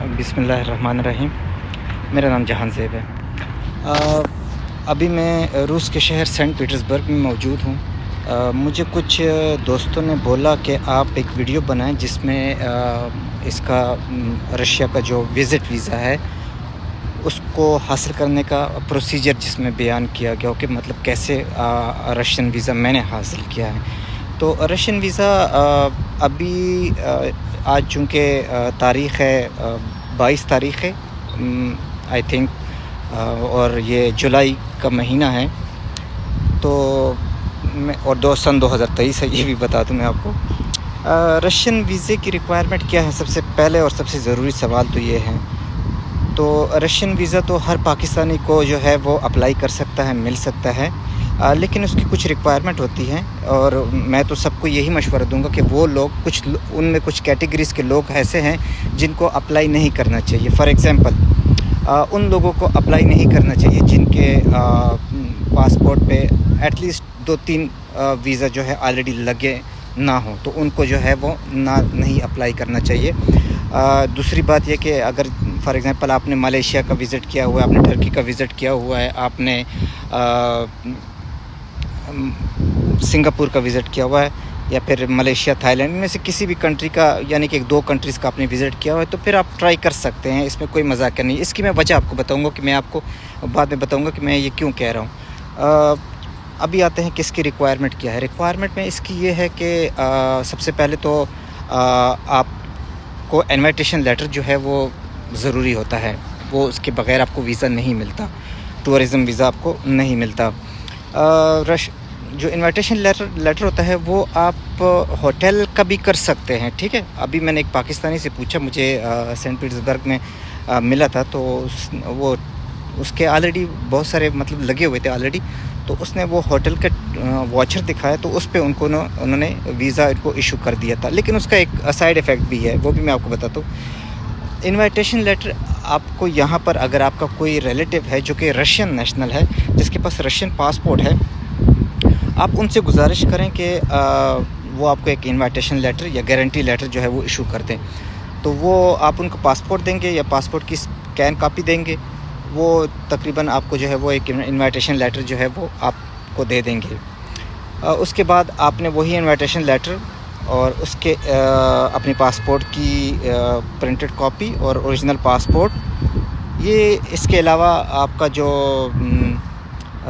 बिस्मिल्लाहिर्रहमानिर्रहीम। मेरा नाम जहांज़ेब है। अभी मैं रूस के शहर सेंट पीटर्सबर्ग में मौजूद हूँ। मुझे कुछ दोस्तों ने बोला कि आप एक वीडियो बनाएं जिसमें इसका रशिया का जो विज़िट वीज़ा है उसको हासिल करने का प्रोसीजर जिसमें बयान किया गया हो कि मतलब कैसे रशियन वीज़ा मैंने हासिल किया है। तो रशियन वीज़ा अभी आज चूँकि तारीख़ है 22 तारीख़ है आई थिंक, और ये जुलाई का महीना है। तो मैं और सन 2023 है, ये भी बता दूं मैं आपको। रशियन वीज़े की रिक्वायरमेंट क्या है, सबसे पहले और सबसे ज़रूरी सवाल तो ये है। तो रशियन वीज़ा तो हर पाकिस्तानी को जो है वो अप्लाई कर सकता है, मिल सकता है, लेकिन उसकी कुछ रिक्वायरमेंट होती हैं और मैं तो सबको यही मशवरा दूंगा कि वो लोग उनमें कुछ कैटेगरीज़ के लोग ऐसे हैं जिनको अप्लाई नहीं करना चाहिए। फ़ॉर एग्ज़ाम्पल उन लोगों को अप्लाई नहीं करना चाहिए जिनके पासपोर्ट पे एटलीस्ट 2-3 वीज़ा जो है ऑलरेडी लगे ना हो, तो उनको जो है वो नहीं अप्लाई करना चाहिए। दूसरी बात यह कि अगर फ़ॉर एग्ज़ाम्पल आपने मलेशिया का विज़िट किया हुआ है, आपने टर्की का विज़िट किया हुआ है, आपने सिंगापुर का विज़िट किया हुआ है या फिर मलेशिया, थाईलैंड में से किसी भी कंट्री का, यानी कि 2 कंट्रीज़ का आपने विज़िट किया हुआ है, तो फिर आप ट्राई कर सकते हैं। इसमें कोई मजाक नहीं। इसकी मैं वजह आपको बताऊंगा कि मैं आपको बाद में बताऊंगा कि मैं ये क्यों कह रहा हूँ। अभी आते हैं कि इसकी रिक्वायरमेंट क्या है। रिक्वायरमेंट में इसकी ये है कि सबसे पहले तो आपको इन्विटेशन लेटर जो है वो ज़रूरी होता है। वो उसके बग़ैर आपको वीज़ा नहीं मिलता, टूरिज़म वीज़ा आपको नहीं मिलता। जो इन्विटेशन लेटर होता है वो आप होटल का भी कर सकते हैं, ठीक है। अभी मैंने एक पाकिस्तानी से पूछा, मुझे सेंट पीटर्सबर्ग में मिला था, तो वो उसके ऑलरेडी बहुत सारे मतलब लगे हुए थे ऑलरेडी, तो उसने वो होटल का वाचर दिखाया, तो उस पर उन्होंने वीज़ा इनको इशू कर दिया था। लेकिन उसका एक साइड इफ़ेक्ट भी है, वो भी मैं आपको बताता हूँ। इन्विटेशन लेटर आपको यहाँ पर अगर आपका कोई रिलेटिव है जो कि रशियन नेशनल है, जिसके पास रशियन पासपोर्ट है, आप उनसे गुजारिश करें कि वो आपको एक इन्विटेशन लेटर या गारंटी लेटर जो है वो इशू कर दें। तो वो आप उनको पासपोर्ट देंगे या पासपोर्ट की स्कैन कॉपी देंगे, वो तकरीबन आपको जो है वो एक इन्विटेशन लेटर जो है वो आपको दे देंगे। उसके बाद आपने वही इन्विटेशन लेटर और उसके अपने पासपोर्ट की प्रिंटेड कॉपी और ओरिजिनल पासपोर्ट, ये इसके अलावा आपका जो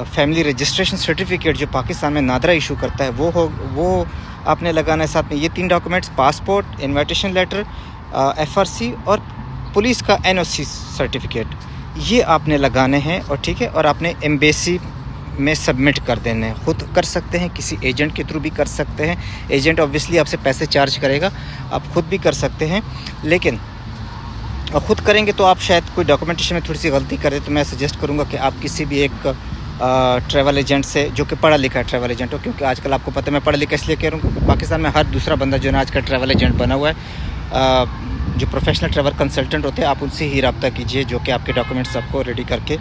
फैमिली रजिस्ट्रेशन सर्टिफिकेट जो पाकिस्तान में नादरा इशू करता है वो आपने लगाना है साथ में। ये 3 documents, passport, invitation letter, FRC और पुलिस का NOC सर्टिफिकेट, ये आपने लगाने हैं और ठीक है। और आपने एम्बेसी में सबमिट कर देने हैं। ख़ुद कर सकते हैं, किसी एजेंट के थ्रू भी कर सकते हैं। एजेंट ऑब्वियसली आपसे पैसे चार्ज करेगा, आप ख़ुद भी कर सकते हैं। लेकिन ख़ुद करेंगे तो आप शायद कोई डॉक्यूमेंटेशन में थोड़ी सी गलती करें, तो मैं सजेस्ट करूँगा कि आप किसी भी एक ट्रैवल एजेंट से, जो कि पढ़ा लिखा ट्रैवल एजेंट हो, क्योंकि आजकल आपको पता है, मैं पढ़ा लिखा इसलिए कह रहा हूँ क्योंकि पाकिस्तान में हर दूसरा बंदा जो है आजकल ट्रैवल एजेंट बना हुआ है। जो प्रोफेशनल ट्रैवल कंसल्टेंट होते हैं, आप उनसे ही रब्ता कीजिए, जो कि आपके डॉक्यूमेंट्स आपको रेडी करके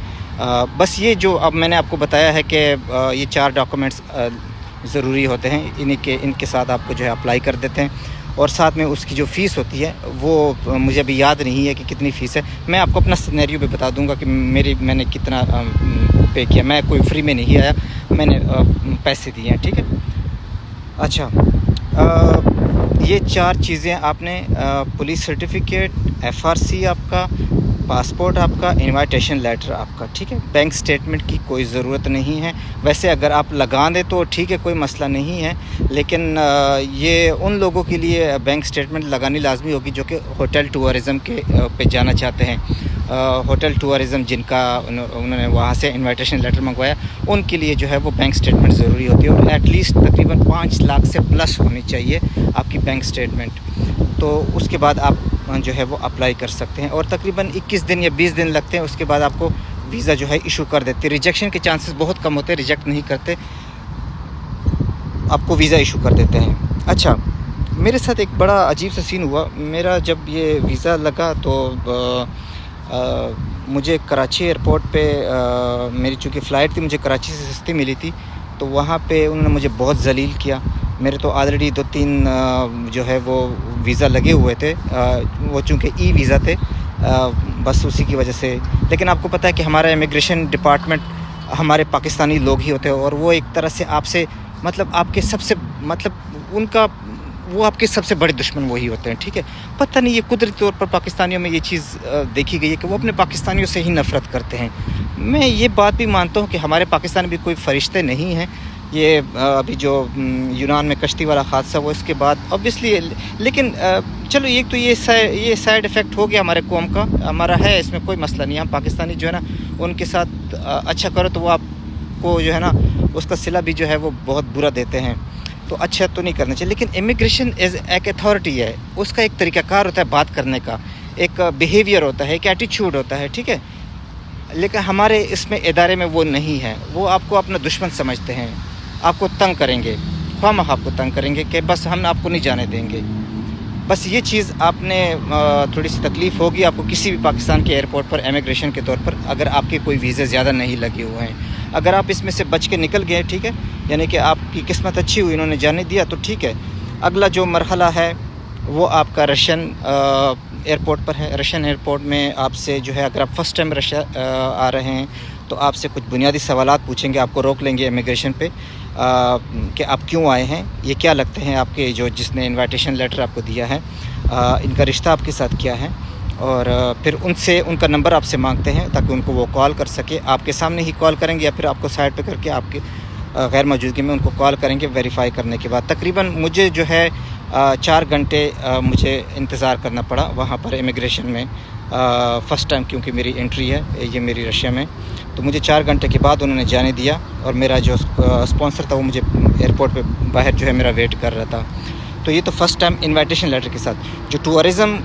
बस ये जो अब मैंने आपको बताया है कि ये 4 डॉक्यूमेंट्स ज़रूरी होते हैं, इनके साथ आपको जो है अप्लाई कर देते हैं। और साथ में उसकी जो फ़ीस होती है वो मुझे अभी याद नहीं है कि कितनी फ़ीस है। मैं आपको अपना सिनेरियो भी बता दूंगा कि मैंने कितना पे किया। मैं कोई फ्री में नहीं आया, मैंने पैसे दिए हैं, ठीक है। अच्छा, ये 4 चीज़ें आपने पुलिस सर्टिफिकेट, FRC आपका, पासपोर्ट आपका, इन्विटेशन लेटर आपका, ठीक है। बैंक स्टेटमेंट की कोई ज़रूरत नहीं है। वैसे अगर आप लगा दें तो ठीक है, कोई मसला नहीं है, लेकिन ये उन लोगों के लिए बैंक स्टेटमेंट लगानी लाजमी होगी जो कि होटल टूरिज़म के पे जाना चाहते हैं। होटल टूरिज़म जिनका उन्होंने वहाँ से इन्विटेशन लेटर मंगवाया, उनके लिए जो है वो बैंक स्टेटमेंट ज़रूरी होती है, और एटलीस्ट तकरीबन 5 लाख से प्लस होनी चाहिए आपकी बैंक स्टेटमेंट। तो उसके बाद आप जो है वो अप्लाई कर सकते हैं, और तकरीबन 21 दिन या 20 दिन लगते हैं। उसके बाद आपको वीज़ा जो है इशू कर देते हैं। रिजेक्शन के चांसेस बहुत कम होते हैं, रिजेक्ट नहीं करते, आपको वीज़ा इशू कर देते हैं। अच्छा, मेरे साथ एक बड़ा अजीब सा सीन हुआ। मेरा जब ये वीज़ा लगा तो मुझे कराची एयरपोर्ट पे मेरी चूँकि फ़्लाइट थी, मुझे कराची से सस्ती मिली थी, तो वहाँ पे उन्होंने मुझे बहुत ज़लील किया। मेरे तो ऑलरेडी 2-3 जो है वो वीज़ा लगे हुए थे, वो चूँकि ई वीज़ा थे, बस उसी की वजह से। लेकिन आपको पता है कि हमारा इमिग्रेशन डिपार्टमेंट हमारे पाकिस्तानी लोग ही होते हैं, और वो एक तरह से आपसे मतलब आपके सबसे मतलब उनका वो आपके सबसे बड़े दुश्मन वही होते हैं, ठीक है। पता नहीं ये कुदरती तौर पर पाकिस्तानियों में ये चीज़ देखी गई है कि वो अपने पाकिस्तानियों से ही नफ़रत करते हैं। मैं ये बात भी मानता हूँ कि हमारे पाकिस्तान भी कोई फ़रिश्ते नहीं हैं। ये अभी जो यूनान में कश्ती वाला हादसा हुआ इसके बाद ऑब्वियसली, लेकिन चलो एक तो ये साइड इफ़ेक्ट हो गया हमारे कौम का, हमारा है, इसमें कोई मसला नहीं है। हम पाकिस्तानी जो है ना उनके साथ अच्छा करो तो वो आपको जो है ना उसका सिला भी जो है वो बहुत बुरा देते हैं, तो अच्छा तो नहीं करना चाहिए। लेकिन इमिग्रेशन एज एक अथॉरिटी है, उसका एक तरीक़ाकार होता है बात करने का, एक बिहेवियर होता है, एक एटीट्यूड होता है, ठीक है। लेकिन हमारे इसमें इदारे में वो नहीं है। वो आपको अपना दुश्मन समझते हैं, आपको तंग करेंगे, ख्वाह आपको तंग करेंगे कि बस हम आपको नहीं जाने देंगे। बस ये चीज़ आपने थोड़ी सी तकलीफ़ होगी आपको किसी भी पाकिस्तान के एयरपोर्ट पर इमिग्रेशन के तौर पर, अगर आपके कोई वीज़े ज़्यादा नहीं लगे हुए हैं। अगर आप इसमें से बच के निकल गए, ठीक है, यानी कि आपकी किस्मत अच्छी हुई, इन्होंने जाने दिया, तो ठीक है। अगला जो मरहला है वो आपका रशियन एयरपोर्ट पर है। रशियन एयरपोर्ट में आपसे जो है, अगर आप फ़र्स्ट टाइम रशिया आ रहे हैं तो आपसे कुछ बुनियादी सवालात पूछेंगे, आपको रोक लेंगे इमिग्रेशन पे कि आप क्यों आए हैं, ये क्या लगते हैं आपके जो जिसने इनविटेशन लेटर आपको दिया है, इनका रिश्ता आपके साथ क्या है, और फिर उनसे उनका नंबर आपसे मांगते हैं ताकि उनको वो कॉल कर सके। आपके सामने ही कॉल करेंगे या फिर आपको साइड पे करके आपके गैर मौजूदगी में उनको कॉल करेंगे वेरीफाई करने के बाद। तकरीबन मुझे जो है 4 घंटे मुझे इंतज़ार करना पड़ा वहाँ पर इमिग्रेशन में, फ़र्स्ट टाइम क्योंकि मेरी एंट्री है ये मेरी रशिया में, तो मुझे 4 घंटे के बाद उन्होंने जाने दिया। और मेरा जो स्पॉन्सर था वो मुझे एयरपोर्ट पे बाहर जो है मेरा वेट कर रहा था। तो ये तो फ़र्स्ट टाइम इनविटेशन लेटर के साथ। जो टूरिज़म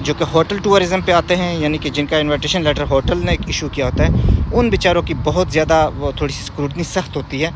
जो कि होटल टूरिज़म पे आते हैं, यानी कि जिनका इनविटेशन लेटर होटल ने इशू किया होता है, उन बेचारों की बहुत ज़्यादा वो थोड़ी सी स्क्रूटनी सख्त होती है।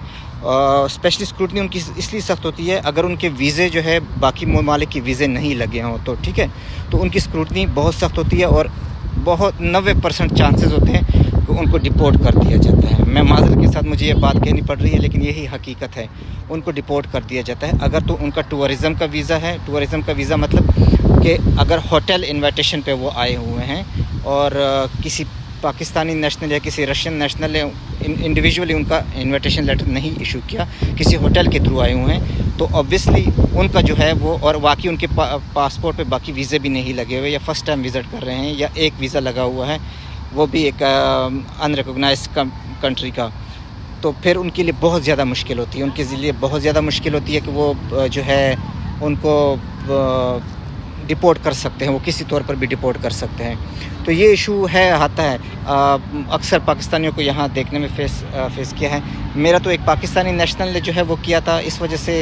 स्पेशली स्क्रूटनी उनकी इसलिए सख्त होती है, अगर उनके वीज़े जो है बाकी ममालिक के वीज़े नहीं लगे हों तो, ठीक है, तो उनकी स्क्रूटनी बहुत सख्त होती है और बहुत 90% चांसेस होते हैं कि उनको डिपोर्ट कर दिया जाता है। मैं माज़रत के साथ मुझे ये बात कहनी पड़ रही है, लेकिन यही हकीकत है, उनको डिपोर्ट कर दिया जाता है। अगर तो उनका टूरिज़म का वीज़ा है, टूरिज़म का वीज़ा मतलब कि अगर होटल इन्विटेशन पे वो आए हुए हैं और किसी पाकिस्तानी नेशनल या किसी रशियन नेशनल ने इंडिविजुअली उनका इनविटेशन लेटर नहीं इशू किया, किसी होटल के थ्रू आए हुए हैं, तो ऑब्वियसली उनका जो है वो, और बाकी उनके पासपोर्ट पे बाकी वीज़े भी नहीं लगे हुए, या फ़र्स्ट टाइम विज़िट कर रहे हैं, या एक वीज़ा लगा हुआ है वो भी एक अनरिकॉग्नाइज्ड कंट्री का, तो फिर उनके लिए बहुत ज़्यादा मुश्किल होती है। उनके लिए बहुत ज़्यादा मुश्किल होती है कि वो जो है उनको डिपोर्ट कर सकते हैं, वो किसी तौर पर भी डिपोर्ट कर सकते हैं। तो ये इशू है, आता है, अक्सर पाकिस्तानियों को यहाँ देखने में फेस किया है। मेरा तो एक पाकिस्तानी नेशनल ने जो है वो किया था, इस वजह से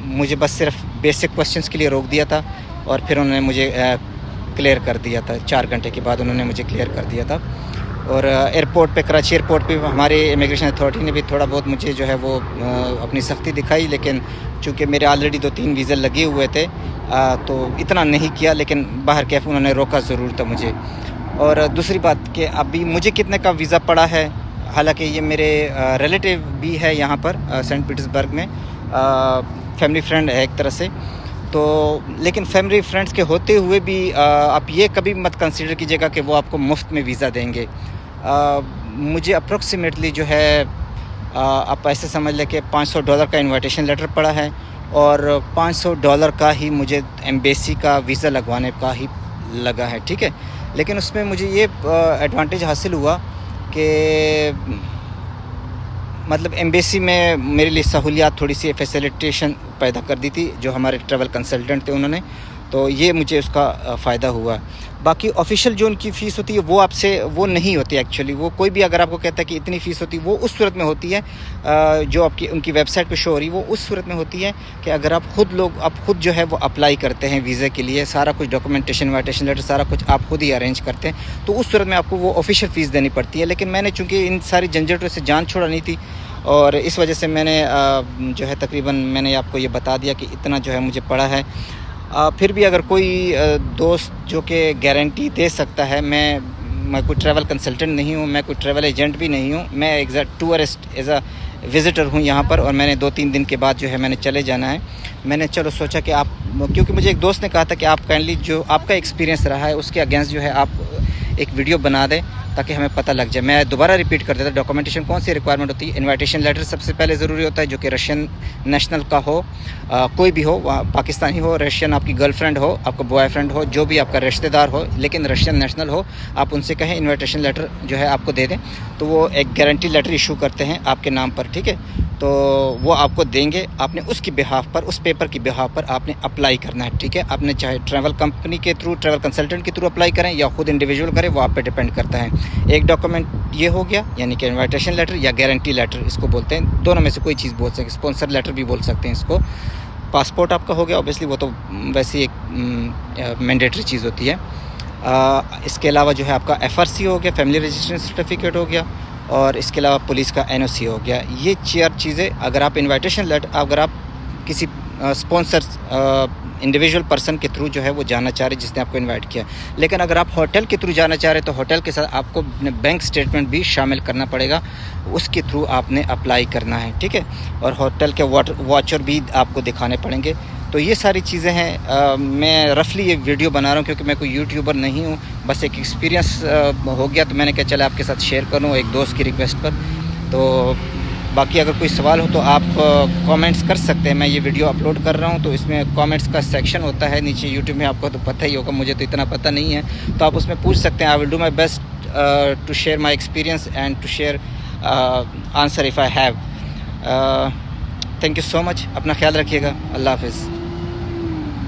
मुझे बस सिर्फ बेसिक क्वेश्चंस के लिए रोक दिया था और फिर उन्होंने मुझे क्लियर कर दिया था। 4 घंटे के बाद उन्होंने मुझे क्लियर कर दिया था। और एयरपोर्ट पे, कराची एयरपोर्ट पे हमारे इमिग्रेशन अथॉरिटी ने भी थोड़ा बहुत मुझे जो है वो अपनी सख्ती दिखाई, लेकिन चूँकि मेरे ऑलरेडी 2-3 वीज़े लगे हुए थे तो इतना नहीं किया, लेकिन बाहर कैफ उन्होंने रोका ज़रूर था मुझे। और दूसरी बात कि अभी मुझे कितने का वीज़ा पड़ा है, हालांकि ये मेरे रिलेटिव भी है यहाँ पर सेंट पीटर्सबर्ग में, फैमिली फ्रेंड है एक तरह से, तो लेकिन फैमिली फ्रेंड्स के होते हुए भी आप ये कभी मत कंसीडर कीजिएगा कि वो आपको मुफ्त में वीज़ा देंगे। मुझे अप्रोक्सीमेटली जो है आप ऐसे समझ लें कि $500 का इनविटेशन लेटर पड़ा है और $500 का ही मुझे एम्बेसी का वीज़ा लगवाने का ही लगा है, ठीक है। लेकिन उसमें मुझे ये एडवांटेज हासिल हुआ कि मतलब एम्बेसी में मेरे लिए सहूलियात, थोड़ी सी फैसिलिटेशन पैदा कर दी थी जो हमारे ट्रैवल कंसल्टेंट थे उन्होंने, तो ये मुझे उसका फ़ायदा हुआ। बाकी ऑफिशियल जो उनकी फ़ीस होती है वो आपसे वो नहीं होती एक्चुअली। वो कोई भी अगर आपको कहता है कि इतनी फ़ीस होती है, वो उस सूरत में होती है जो आपकी उनकी वेबसाइट पे शो हो रही है, वो उस सूरत में होती है कि अगर आप खुद जो है वो अप्लाई करते हैं वीज़े के लिए, सारा कुछ डॉक्यूमेंटेशन, इनविटेशन लेटर, सारा कुछ आप खुद ही अरेंज करते हैं, तो उस सूरत में आपको वो ऑफिशियल फ़ीस देनी पड़ती है। लेकिन मैंने चूँकि इन सारी झंझटों से जान छोड़नी थी और इस वजह से मैंने जो है तकरीबन मैंने आपको ये बता दिया कि इतना जो है मुझे पड़ा है। फिर भी अगर कोई दोस्त जो कि गारंटी दे सकता है, मैं कोई ट्रैवल कंसल्टेंट नहीं हूँ, मैं कोई ट्रैवल एजेंट भी नहीं हूँ, मैं टूरिस्ट एज विज़िटर हूँ यहाँ पर, और मैंने 2-3 दिन के बाद जो है मैंने चले जाना है। मैंने चलो सोचा कि आप, क्योंकि मुझे एक दोस्त ने कहा था कि आप काइंडली जो आपका एक्सपीरियंस रहा है उसके अगेंस्ट जो है आप एक वीडियो बना दें ताकि हमें पता लग जाए। मैं दोबारा रिपीट कर देता, डॉक्यूमेंटेशन कौन सी रिक्वायरमेंट होती है। इनविटेशन लेटर सबसे पहले ज़रूरी होता है, जो कि रशियन नेशनल का हो, कोई भी हो, पाकिस्तानी हो, रशियन आपकी गर्लफ्रेंड हो, आपका बॉयफ्रेंड हो, जो भी आपका रिश्तेदार हो लेकिन रशियन नेशनल हो, आप उनसे कहें इनविटेशन लेटर जो है आपको दे दें, तो वो एक गारंटी लेटर इशू करते हैं आपके नाम पर, ठीक है। तो वो आपको देंगे, आपने उसकी बिहाफ पर, उस पेपर की बिहाफ पर आपने अप्लाई करना है, ठीक है। आपने चाहे ट्रैवल कंपनी के थ्रू, ट्रैवल कंसल्टेंट के थ्रू अप्लाई करें या खुद इंडिविजुअल करें, वो आप पे डिपेंड करता है। एक डॉक्यूमेंट ये हो गया, यानी कि इनविटेशन लेटर या गारंटी लेटर इसको बोलते हैं, दोनों में से कोई चीज़ बोल सकते हैं, स्पॉन्सर लेटर भी बोल सकते हैं इसको। पासपोर्ट आपका हो गया, ऑब्वियसली वो तो वैसे एक मैंडेटरी चीज़ होती है। इसके अलावा जो है आपका FRC हो गया, फैमिली रजिस्ट्रेशन सर्टिफिकेट हो गया, और इसके अलावा पुलिस का NOC हो गया। ये 4 चीज़ें अगर आप इनविटेशन लेटर, अगर आप किसी स्पॉन्सर इंडिविजुअल पर्सन के थ्रू जो है वो जाना चाह रहे जिसने आपको इनवाइट किया, लेकिन अगर आप होटल के थ्रू जाना चाह रहे तो होटल के साथ आपको बैंक स्टेटमेंट भी शामिल करना पड़ेगा, उसके थ्रू आपने अप्लाई करना है, ठीक है। और होटल के वाचर भी आपको दिखाने पड़ेंगे। तो ये सारी चीज़ें हैं। मैं रफली ये वीडियो बना रहा हूँ क्योंकि मैं कोई यूट्यूबर नहीं हूँ, बस एक एक्सपीरियंस हो गया तो मैंने कहा चला आपके साथ शेयर करूँ एक दोस्त की रिक्वेस्ट पर। तो बाकी अगर कोई सवाल हो तो आप कमेंट्स कर सकते हैं। मैं ये वीडियो अपलोड कर रहा हूँ तो इसमें कमेंट्स का सेक्शन होता है नीचे यूट्यूब में, आपको तो पता ही होगा, मुझे तो इतना पता नहीं है, तो आप उसमें पूछ सकते हैं। I will do my best to share my experience and to share answer if I have. Thank you so much, अपना ख्याल रखिएगा, अल्लाह हाफिज़।